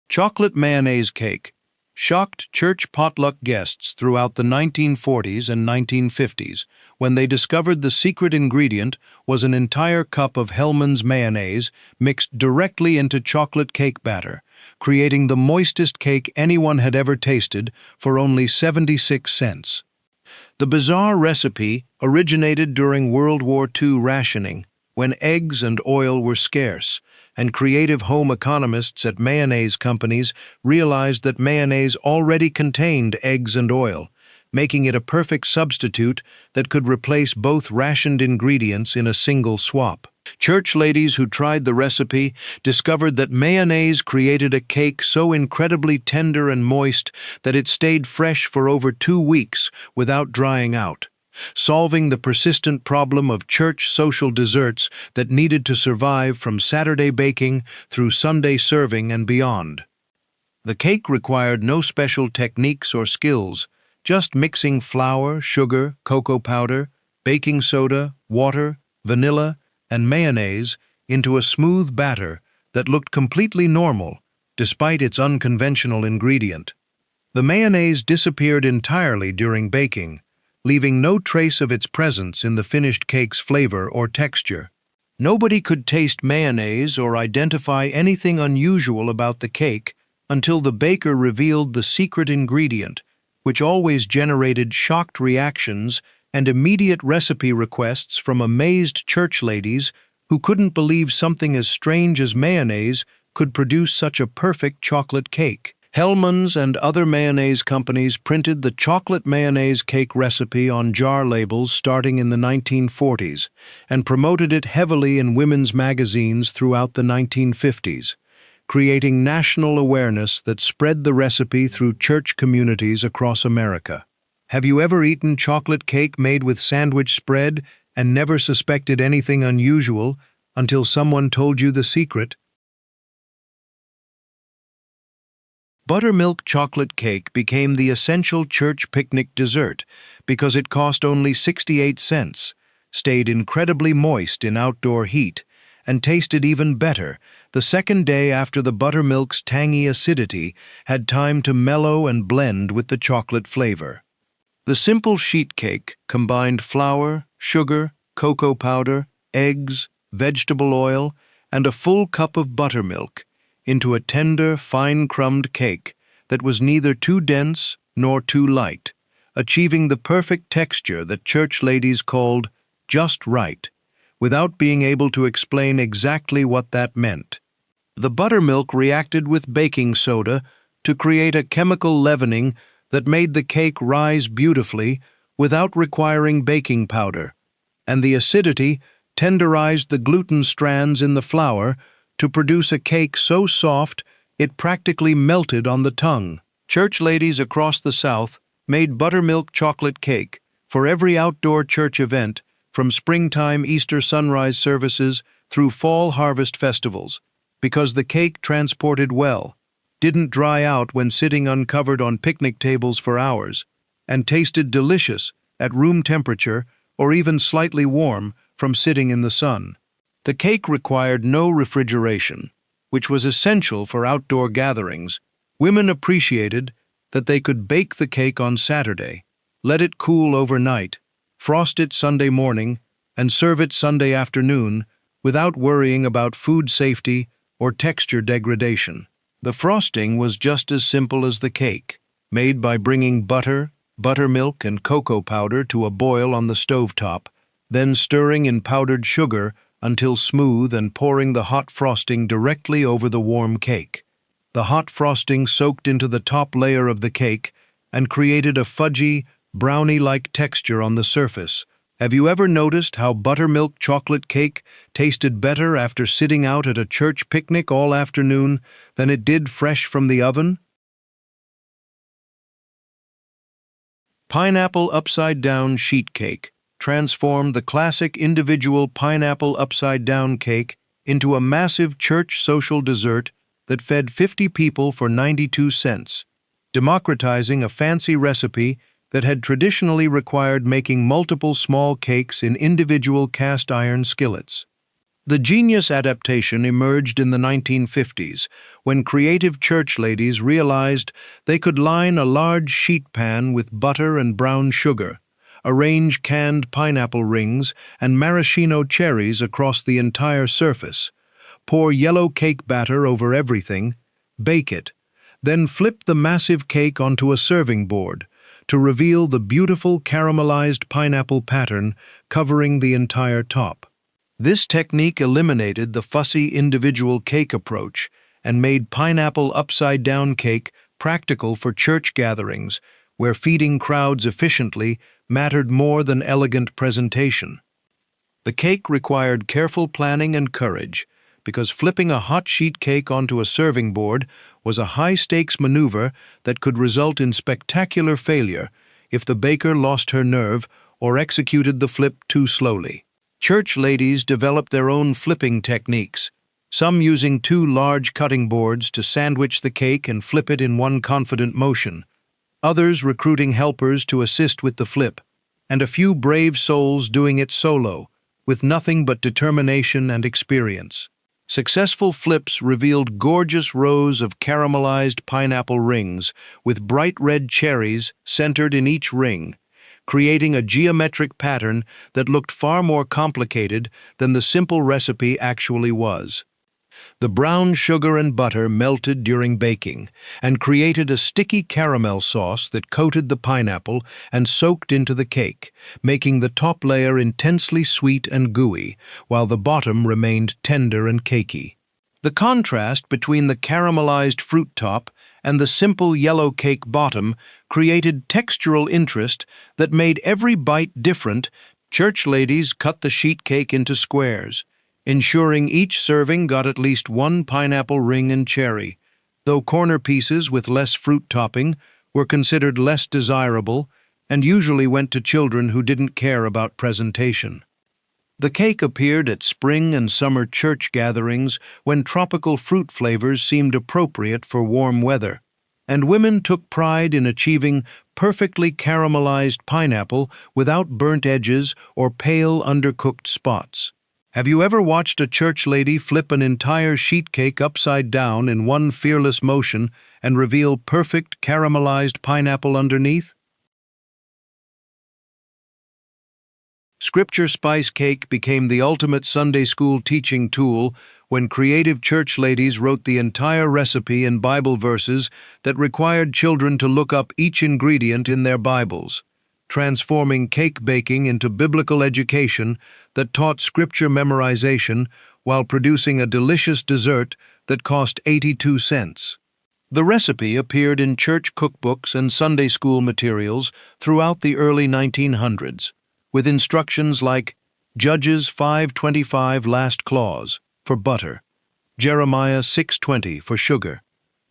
Chocolate mayonnaise cake, shocked church potluck guests throughout the 1940s and 1950s when they discovered the secret ingredient was an entire cup of Hellmann's mayonnaise mixed directly into chocolate cake batter, creating the moistest cake anyone had ever tasted for only 76 cents. The bizarre recipe originated during World War II rationing, when eggs and oil were scarce, and creative home economists at mayonnaise companies realized that mayonnaise already contained eggs and oil, making it a perfect substitute that could replace both rationed ingredients in a single swap. Church ladies who tried the recipe discovered that mayonnaise created a cake so incredibly tender and moist that it stayed fresh for over 2 weeks without drying out, solving the persistent problem of church social desserts that needed to survive from Saturday baking through Sunday serving and beyond. The cake required no special techniques or skills, just mixing flour, sugar, cocoa powder, baking soda, water, vanilla, and mayonnaise into a smooth batter that looked completely normal, despite its unconventional ingredient. The mayonnaise disappeared entirely during baking, leaving no trace of its presence in the finished cake's flavor or texture. Nobody could taste mayonnaise or identify anything unusual about the cake until the baker revealed the secret ingredient, which always generated shocked reactions and immediate recipe requests from amazed church ladies who couldn't believe something as strange as mayonnaise could produce such a perfect chocolate cake. Hellmann's and other mayonnaise companies printed the chocolate mayonnaise cake recipe on jar labels starting in the 1940s and promoted it heavily in women's magazines throughout the 1950s, creating national awareness that spread the recipe through church communities across America. Have you ever eaten chocolate cake made with sandwich spread and never suspected anything unusual until someone told you the secret? Buttermilk chocolate cake became the essential church picnic dessert because it cost only 68 cents, stayed incredibly moist in outdoor heat, and tasted even better the second day after the buttermilk's tangy acidity had time to mellow and blend with the chocolate flavor. The simple sheet cake combined flour, sugar, cocoa powder, eggs, vegetable oil, and a full cup of buttermilk into a tender, fine-crumbed cake that was neither too dense nor too light, achieving the perfect texture that church ladies called just right, without being able to explain exactly what that meant. The buttermilk reacted with baking soda to create a chemical leavening that made the cake rise beautifully without requiring baking powder, and the acidity tenderized the gluten strands in the flour to produce a cake so soft it practically melted on the tongue. Church ladies across the South made buttermilk chocolate cake for every outdoor church event, from springtime Easter sunrise services through fall harvest festivals, because the cake transported well, didn't dry out when sitting uncovered on picnic tables for hours, and tasted delicious at room temperature or even slightly warm from sitting in the sun. The cake required no refrigeration, which was essential for outdoor gatherings. Women appreciated that they could bake the cake on Saturday, let it cool overnight, frost it Sunday morning, and serve it Sunday afternoon without worrying about food safety or texture degradation. The frosting was just as simple as the cake, made by bringing butter, buttermilk, and cocoa powder to a boil on the stovetop, then stirring in powdered sugar until smooth and pouring the hot frosting directly over the warm cake. The hot frosting soaked into the top layer of the cake and created a fudgy, brownie-like texture on the surface. Have you ever noticed how buttermilk chocolate cake tasted better after sitting out at a church picnic all afternoon than it did fresh from the oven? Pineapple upside-down sheet cake transformed the classic individual pineapple upside-down cake into a massive church social dessert that fed 50 people for 92 cents, democratizing a fancy recipe that had traditionally required making multiple small cakes in individual cast-iron skillets. The genius adaptation emerged in the 1950s, when creative church ladies realized they could line a large sheet pan with butter and brown sugar, arrange canned pineapple rings and maraschino cherries across the entire surface, pour yellow cake batter over everything, bake it, then flip the massive cake onto a serving board to reveal the beautiful caramelized pineapple pattern covering the entire top. This technique eliminated the fussy individual cake approach and made pineapple upside-down cake practical for church gatherings, where feeding crowds efficiently mattered more than elegant presentation. The cake required careful planning and courage, because flipping a hot sheet cake onto a serving board was a high-stakes maneuver that could result in spectacular failure if the baker lost her nerve or executed the flip too slowly. Church ladies developed their own flipping techniques, some using two large cutting boards to sandwich the cake and flip it in one confident motion, others recruiting helpers to assist with the flip, and a few brave souls doing it solo, with nothing but determination and experience. Successful flips revealed gorgeous rows of caramelized pineapple rings with bright red cherries centered in each ring, creating a geometric pattern that looked far more complicated than the simple recipe actually was. The brown sugar and butter melted during baking and created a sticky caramel sauce that coated the pineapple and soaked into the cake, making the top layer intensely sweet and gooey, while the bottom remained tender and cakey. The contrast between the caramelized fruit top and the simple yellow cake bottom created textural interest that made every bite different. Church ladies cut the sheet cake into squares, ensuring each serving got at least one pineapple ring and cherry, though corner pieces with less fruit topping were considered less desirable and usually went to children who didn't care about presentation. The cake appeared at spring and summer church gatherings when tropical fruit flavors seemed appropriate for warm weather, and women took pride in achieving perfectly caramelized pineapple without burnt edges or pale undercooked spots. Have you ever watched a church lady flip an entire sheet cake upside down in one fearless motion and reveal perfect caramelized pineapple underneath? Scripture spice cake became the ultimate Sunday school teaching tool when creative church ladies wrote the entire recipe in Bible verses that required children to look up each ingredient in their Bibles, transforming cake baking into biblical education that taught scripture memorization while producing a delicious dessert that cost 82 cents. The recipe appeared in church cookbooks and Sunday school materials throughout the early 1900s, with instructions like Judges 5:25 last clause for butter, Jeremiah 6:20 for sugar,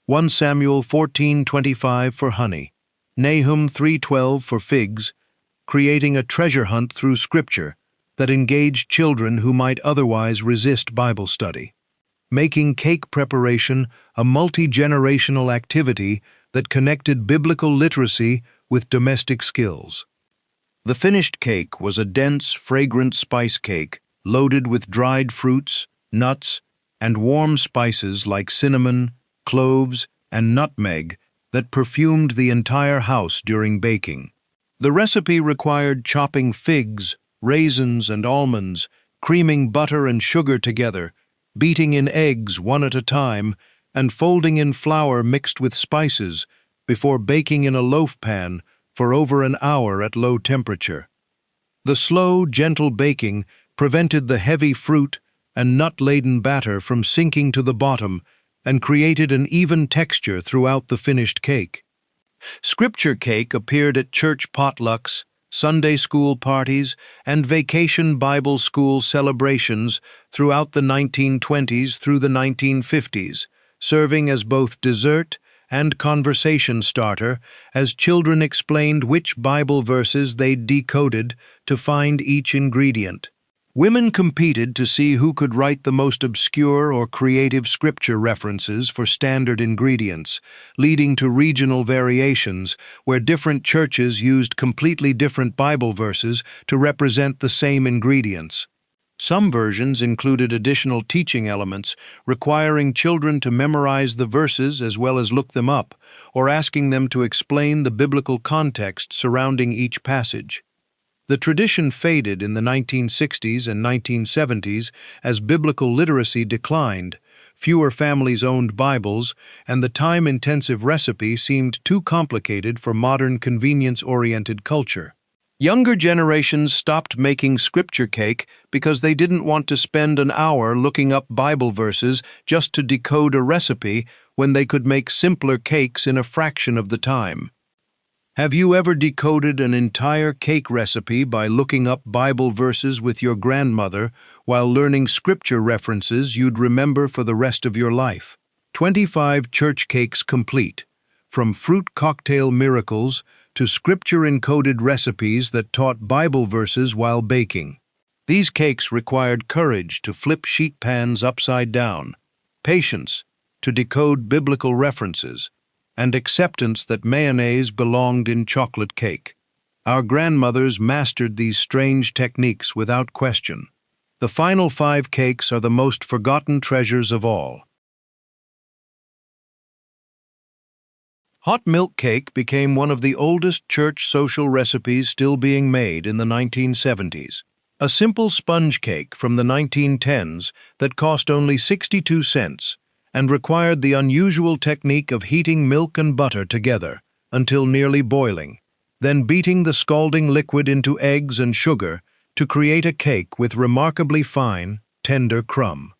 1 Samuel 14:25 for honey, Nahum 3:12 for figs, creating a treasure hunt through Scripture that engaged children who might otherwise resist Bible study, making cake preparation a multi-generational activity that connected biblical literacy with domestic skills. The finished cake was a dense, fragrant spice cake loaded with dried fruits, nuts, and warm spices like cinnamon, cloves, and nutmeg that perfumed the entire house during baking. The recipe required chopping figs, raisins, and almonds, creaming butter and sugar together, beating in eggs one at a time, and folding in flour mixed with spices before baking in a loaf pan for over an hour at low temperature. The slow, gentle baking prevented the heavy fruit and nut-laden batter from sinking to the bottom and created an even texture throughout the finished cake. Scripture cake appeared at church potlucks, Sunday school parties, and vacation Bible school celebrations throughout the 1920s through the 1950s, serving as both dessert and conversation starter as children explained which Bible verses they'd decoded to find each ingredient. Women competed to see who could write the most obscure or creative scripture references for standard ingredients, leading to regional variations where different churches used completely different Bible verses to represent the same ingredients. Some versions included additional teaching elements, requiring children to memorize the verses as well as look them up, or asking them to explain the biblical context surrounding each passage. The tradition faded in the 1960s and 1970s as biblical literacy declined, fewer families owned Bibles, and the time-intensive recipe seemed too complicated for modern convenience-oriented culture. Younger generations stopped making scripture cake because they didn't want to spend an hour looking up Bible verses just to decode a recipe when they could make simpler cakes in a fraction of the time. Have you ever decoded an entire cake recipe by looking up Bible verses with your grandmother while learning scripture references you'd remember for the rest of your life? 25 church cakes complete, from fruit cocktail miracles to scripture-encoded recipes that taught Bible verses while baking. These cakes required courage to flip sheet pans upside down, patience to decode biblical references, and acceptance that mayonnaise belonged in chocolate cake. Our grandmothers mastered these strange techniques without question. The final 5 cakes are the most forgotten treasures of all. Hot milk cake became one of the oldest church social recipes still being made in the 1970s. A simple sponge cake from the 1910s that cost only 62 cents and required the unusual technique of heating milk and butter together until nearly boiling, then beating the scalding liquid into eggs and sugar to create a cake with remarkably fine, tender crumb.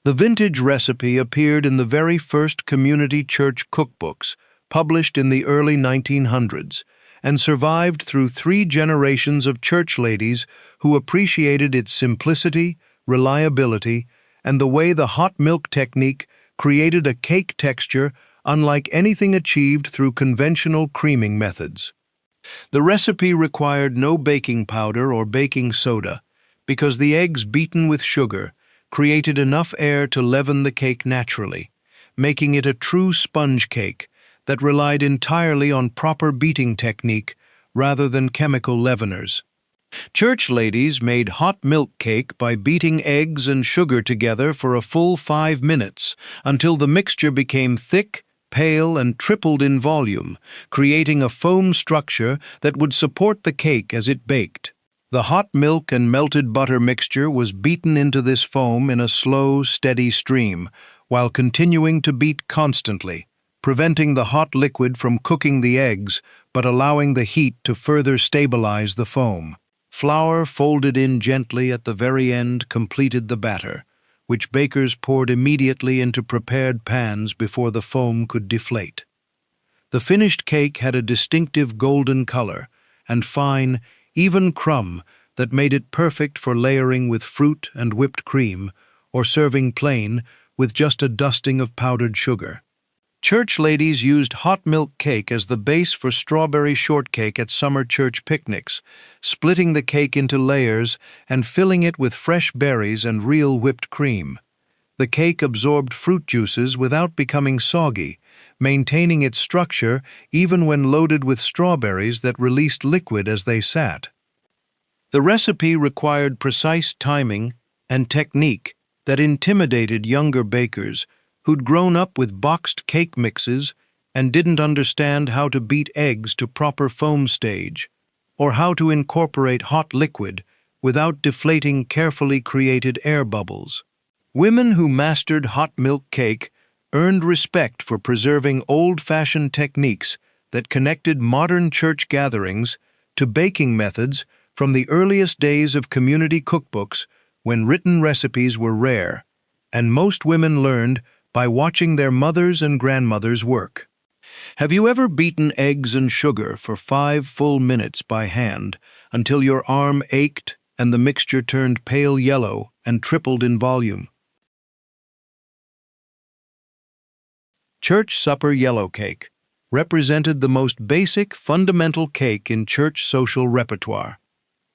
The vintage recipe appeared in the very first community church cookbooks, published in the early 1900s, and survived through 3 generations of church ladies who appreciated its simplicity, reliability, and the way the hot milk technique created a cake texture unlike anything achieved through conventional creaming methods. The recipe required no baking powder or baking soda because the eggs beaten with sugar created enough air to leaven the cake naturally, making it a true sponge cake that relied entirely on proper beating technique rather than chemical leaveners. Church ladies made hot milk cake by beating eggs and sugar together for a full 5 minutes until the mixture became thick, pale, and tripled in volume, creating a foam structure that would support the cake as it baked. The hot milk and melted butter mixture was beaten into this foam in a slow, steady stream, while continuing to beat constantly, preventing the hot liquid from cooking the eggs, but allowing the heat to further stabilize the foam. Flour folded in gently at the very end completed the batter, which bakers poured immediately into prepared pans before the foam could deflate. The finished cake had a distinctive golden color and fine, even crumb that made it perfect for layering with fruit and whipped cream, or serving plain with just a dusting of powdered sugar. Church ladies used hot milk cake as the base for strawberry shortcake at summer church picnics, splitting the cake into layers and filling it with fresh berries and real whipped cream. The cake absorbed fruit juices without becoming soggy, maintaining its structure even when loaded with strawberries that released liquid as they sat. The recipe required precise timing and technique that intimidated younger bakers who'd grown up with boxed cake mixes and didn't understand how to beat eggs to proper foam stage, or how to incorporate hot liquid without deflating carefully created air bubbles. Women who mastered hot milk cake earned respect for preserving old-fashioned techniques that connected modern church gatherings to baking methods from the earliest days of community cookbooks when written recipes were rare, and most women learned by watching their mothers and grandmothers work. Have you ever beaten eggs and sugar for 5 full minutes by hand until your arm ached and the mixture turned pale yellow and tripled in volume? Church supper yellow cake represented the most basic, fundamental cake in church social repertoire.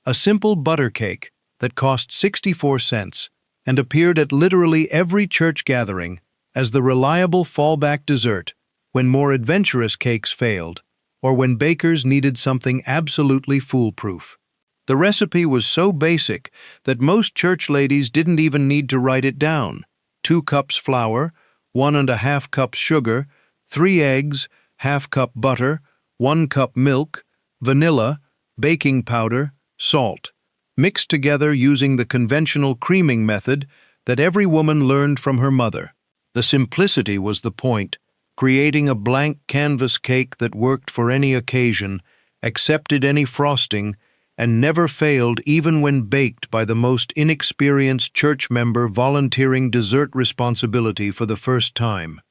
A simple butter cake that cost 64 cents and appeared at literally every church gathering as the reliable fallback dessert when more adventurous cakes failed, or when bakers needed something absolutely foolproof. The recipe was so basic that most church ladies didn't even need to write it down. 2 cups flour, 1½ cups sugar, 3 eggs, ½ cup butter, 1 cup milk, vanilla, baking powder, salt. Mixed together using the conventional creaming method that every woman learned from her mother. The simplicity was the point, creating a blank canvas cake that worked for any occasion, accepted any frosting, and never failed even when baked by the most inexperienced church member volunteering dessert responsibility for the first time.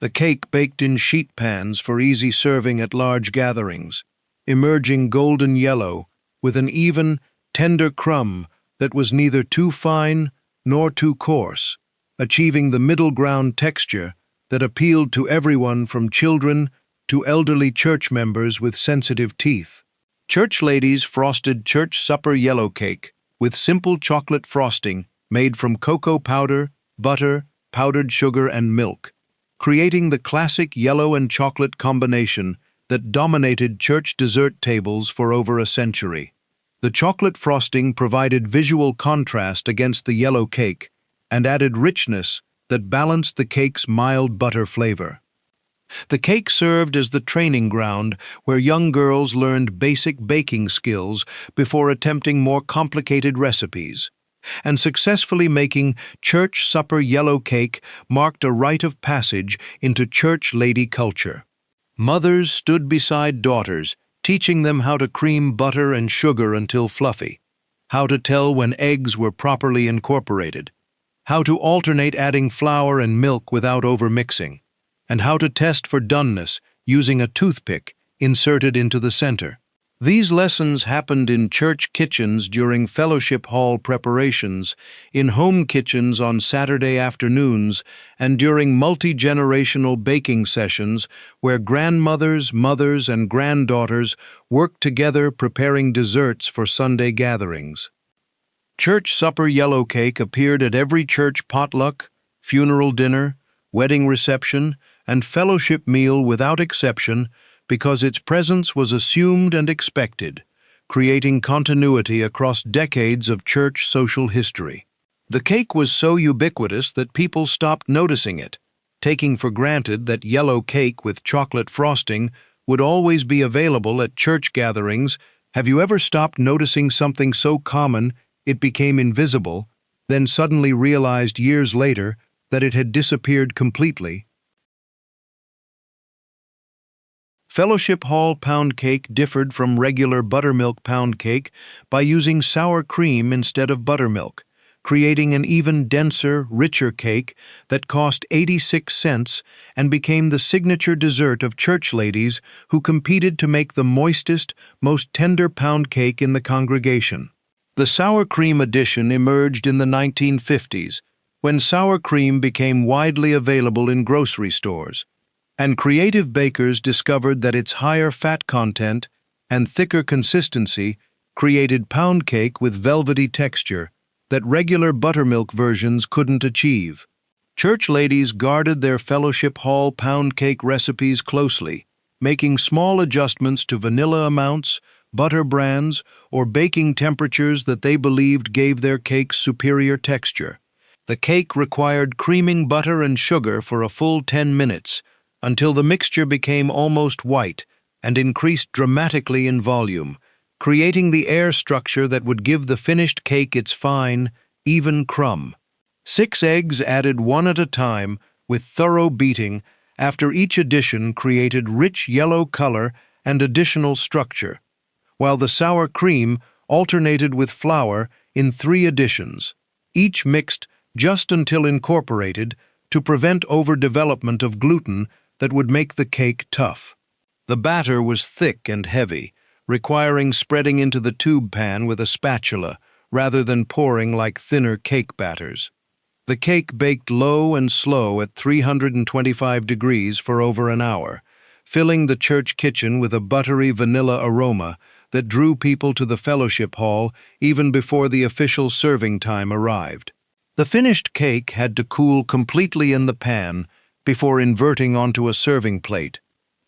The cake baked in sheet pans for easy serving at large gatherings, emerging golden yellow with an even, tender crumb that was neither too fine nor too coarse, achieving the middle ground texture that appealed to everyone from children to elderly church members with sensitive teeth. Church ladies frosted church supper yellow cake with simple chocolate frosting made from cocoa powder, butter, powdered sugar, and milk, creating the classic yellow and chocolate combination that dominated church dessert tables for over a century. The chocolate frosting provided visual contrast against the yellow cake and added richness that balanced the cake's mild butter flavor. The cake served as the training ground where young girls learned basic baking skills before attempting more complicated recipes, and successfully making church supper yellow cake marked a rite of passage into church lady culture. Mothers stood beside daughters, teaching them how to cream butter and sugar until fluffy, how to tell when eggs were properly incorporated, how to alternate adding flour and milk without overmixing, and how to test for doneness using a toothpick inserted into the center. These lessons happened in church kitchens during fellowship hall preparations, in home kitchens on Saturday afternoons, and during multi-generational baking sessions where grandmothers, mothers, and granddaughters worked together preparing desserts for Sunday gatherings. Church supper yellow cake appeared at every church potluck, funeral dinner, wedding reception, and fellowship meal without exception because its presence was assumed and expected, creating continuity across decades of church social history. The cake was so ubiquitous that people stopped noticing it, taking for granted that yellow cake with chocolate frosting would always be available at church gatherings. Have you ever stopped noticing something so common it became invisible, then suddenly realized years later that it had disappeared completely? Fellowship Hall pound cake differed from regular buttermilk pound cake by using sour cream instead of buttermilk, creating an even denser, richer cake that cost 86 cents and became the signature dessert of church ladies who competed to make the moistest, most tender pound cake in the congregation. The sour cream edition emerged in the 1950s, when sour cream became widely available in grocery stores, and creative bakers discovered that its higher fat content and thicker consistency created pound cake with velvety texture that regular buttermilk versions couldn't achieve. Church ladies guarded their fellowship hall pound cake recipes closely, making small adjustments to vanilla amounts, butter brands, or baking temperatures that they believed gave their cakes superior texture. The cake required creaming butter and sugar for a full 10 minutes, until the mixture became almost white and increased dramatically in volume, creating the air structure that would give the finished cake its fine, even crumb. 6 eggs added one at a time with thorough beating after each addition created rich yellow color and additional structure, while the sour cream alternated with flour in 3 additions, each mixed just until incorporated to prevent overdevelopment of gluten that would make the cake tough. The batter was thick and heavy, requiring spreading into the tube pan with a spatula rather than pouring like thinner cake batters. The cake baked low and slow at 325 degrees for over an hour, filling the church kitchen with a buttery vanilla aroma that drew people to the fellowship hall even before the official serving time arrived. The finished cake had to cool completely in the pan before inverting onto a serving plate,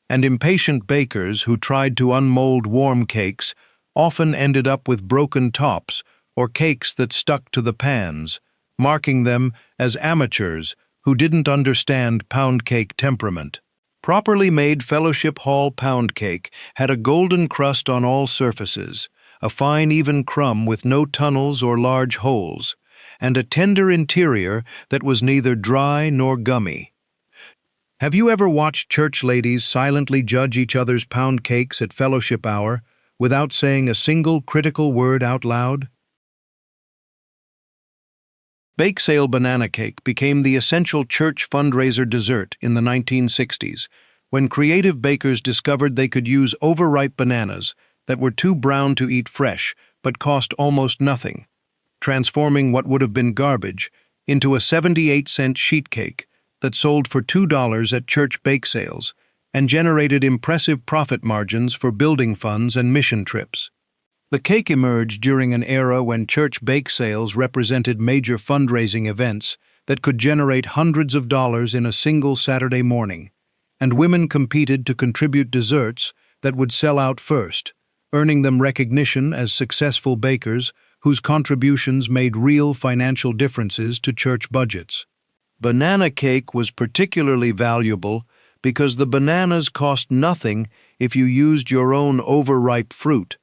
and impatient bakers who tried to unmold warm cakes often ended up with broken tops or cakes that stuck to the pans, marking them as amateurs who didn't understand pound cake temperament. Properly made Fellowship Hall pound cake had a golden crust on all surfaces, a fine even crumb with no tunnels or large holes, and a tender interior that was neither dry nor gummy. Have you ever watched church ladies silently judge each other's pound cakes at fellowship hour without saying a single critical word out loud? Bake sale banana cake became the essential church fundraiser dessert in the 1960s, when creative bakers discovered they could use overripe bananas that were too brown to eat fresh but cost almost nothing, transforming what would have been garbage into a 78-cent sheet cake that sold for $2 at church bake sales and generated impressive profit margins for building funds and mission trips. The cake emerged during an era when church bake sales represented major fundraising events that could generate hundreds of dollars in a single Saturday morning, and women competed to contribute desserts that would sell out first, earning them recognition as successful bakers whose contributions made real financial differences to church budgets. Banana cake was particularly valuable because the bananas cost nothing if you used your own overripe fruit,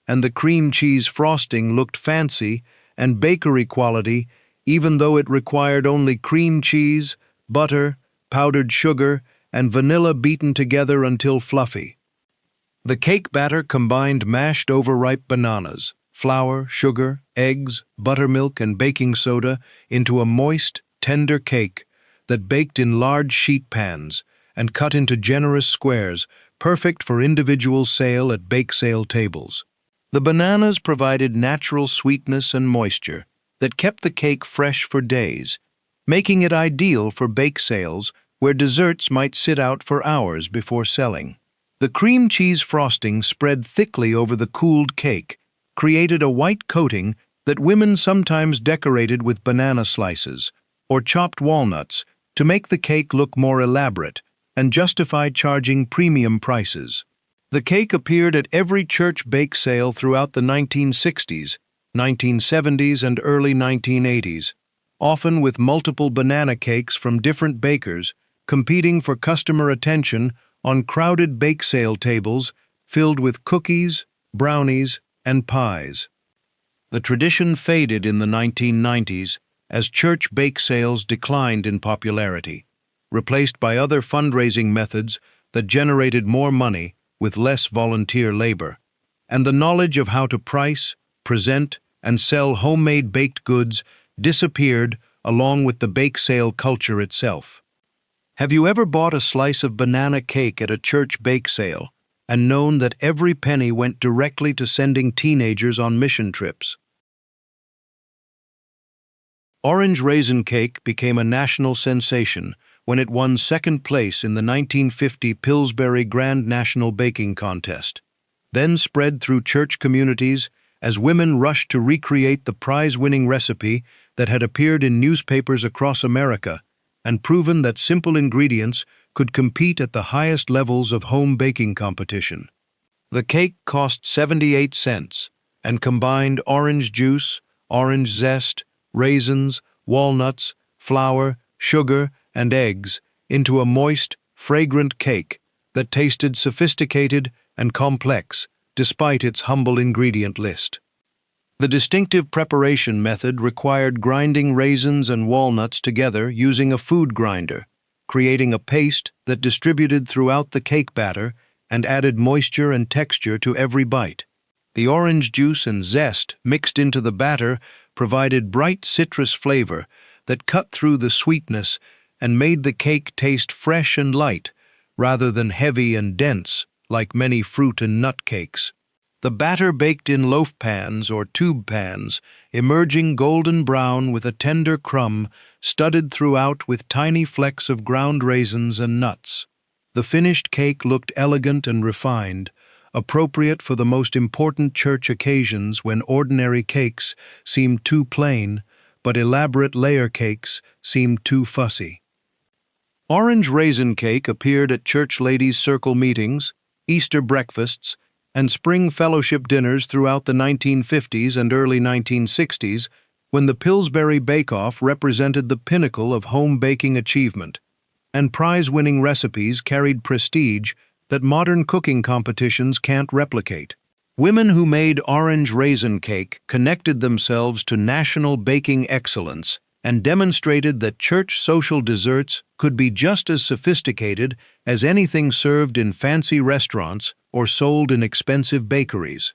and the cream cheese frosting looked fancy and bakery quality even though it required only cream cheese, butter, powdered sugar, and vanilla beaten together until fluffy. The cake batter combined mashed overripe bananas, flour, sugar, eggs, buttermilk, and baking soda into a moist, tender cake that baked in large sheet pans and cut into generous squares, perfect for individual sale at bake sale tables. The bananas provided natural sweetness and moisture that kept the cake fresh for days, making it ideal for bake sales where desserts might sit out for hours before selling. The cream cheese frosting spread thickly over the cooled cake, created a white coating that women sometimes decorated with banana slices or chopped walnuts to make the cake look more elaborate and justify charging premium prices. The cake appeared at every church bake sale throughout the 1960s, 1970s, and early 1980s, often with multiple banana cakes from different bakers competing for customer attention on crowded bake sale tables filled with cookies, brownies, and pies. The tradition faded in the 1990s as church bake sales declined in popularity, replaced by other fundraising methods that generated more money with less volunteer labor, and the knowledge of how to price, present, and sell homemade baked goods disappeared along with the bake sale culture itself. Have you ever bought a slice of banana cake at a church bake sale and known that every penny went directly to sending teenagers on mission trips? Orange raisin cake became a national sensation when it won second place in the 1950 Pillsbury Grand National Baking Contest, then spread through church communities as women rushed to recreate the prize-winning recipe that had appeared in newspapers across America and proven that simple ingredients could compete at the highest levels of home baking competition. The cake cost 78 cents and combined orange juice, orange zest, raisins, walnuts, flour, sugar, and eggs into a moist, fragrant cake that tasted sophisticated and complex despite its humble ingredient list. The distinctive preparation method required grinding raisins and walnuts together using a food grinder, creating a paste that distributed throughout the cake batter and added moisture and texture to every bite. The orange juice and zest mixed into the batter provided bright citrus flavor that cut through the sweetness and made the cake taste fresh and light, rather than heavy and dense like many fruit and nut cakes. The batter baked in loaf pans or tube pans, emerging golden brown with a tender crumb studded throughout with tiny flecks of ground raisins and nuts. The finished cake looked elegant and refined, appropriate for the most important church occasions when ordinary cakes seemed too plain, but elaborate layer cakes seemed too fussy. Orange raisin cake appeared at church ladies' circle meetings, Easter breakfasts, and spring fellowship dinners throughout the 1950s and early 1960s, when the Pillsbury Bake-Off represented the pinnacle of home baking achievement, and prize-winning recipes carried prestige that modern cooking competitions can't replicate. Women who made orange raisin cake connected themselves to national baking excellence and demonstrated that church social desserts could be just as sophisticated as anything served in fancy restaurants or sold in expensive bakeries.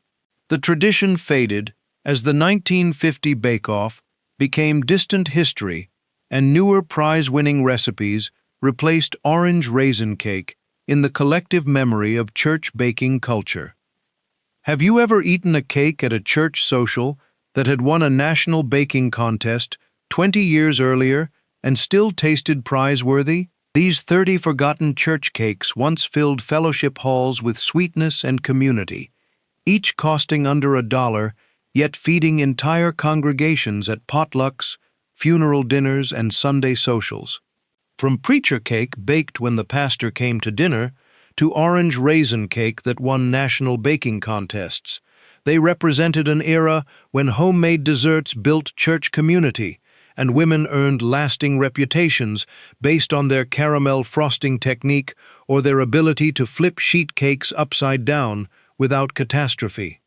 The tradition faded as the 1950 Bake-Off became distant history and newer prize-winning recipes replaced orange raisin cake in the collective memory of church baking culture. Have you ever eaten a cake at a church social that had won a national baking contest 20 years earlier and still tasted prize-worthy? These 30 forgotten church cakes once filled fellowship halls with sweetness and community, each costing under $1, yet feeding entire congregations at potlucks, funeral dinners, and Sunday socials. From preacher cake baked when the pastor came to dinner to orange raisin cake that won national baking contests, they represented an era when homemade desserts built church community, and women earned lasting reputations based on their caramel frosting technique or their ability to flip sheet cakes upside down without catastrophe.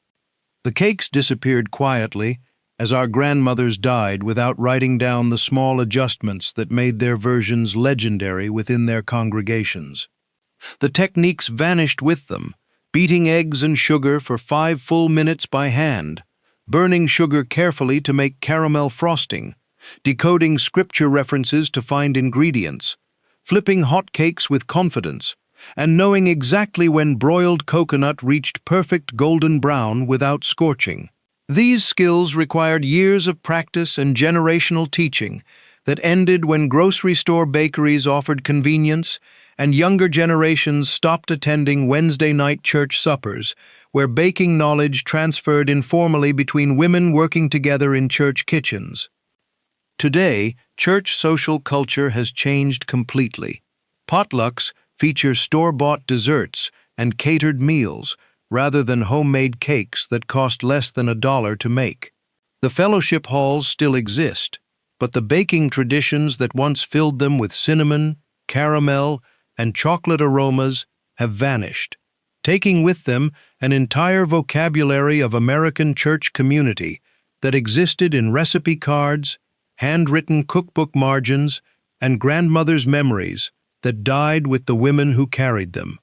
The cakes disappeared quietly as our grandmothers died without writing down the small adjustments that made their versions legendary within their congregations. The techniques vanished with them, beating eggs and sugar for 5 full minutes by hand, burning sugar carefully to make caramel frosting, decoding scripture references to find ingredients, flipping hot cakes with confidence, and knowing exactly when broiled coconut reached perfect golden brown without scorching. These skills required years of practice and generational teaching that ended when grocery store bakeries offered convenience and younger generations stopped attending Wednesday night church suppers, where baking knowledge transferred informally between women working together in church kitchens. Today, church social culture has changed completely. Potlucks feature store-bought desserts and catered meals rather than homemade cakes that cost less than $1 to make. The fellowship halls still exist, but the baking traditions that once filled them with cinnamon, caramel, and chocolate aromas have vanished, taking with them an entire vocabulary of American church community that existed in recipe cards, handwritten cookbook margins, and grandmothers' memories that died with the women who carried them.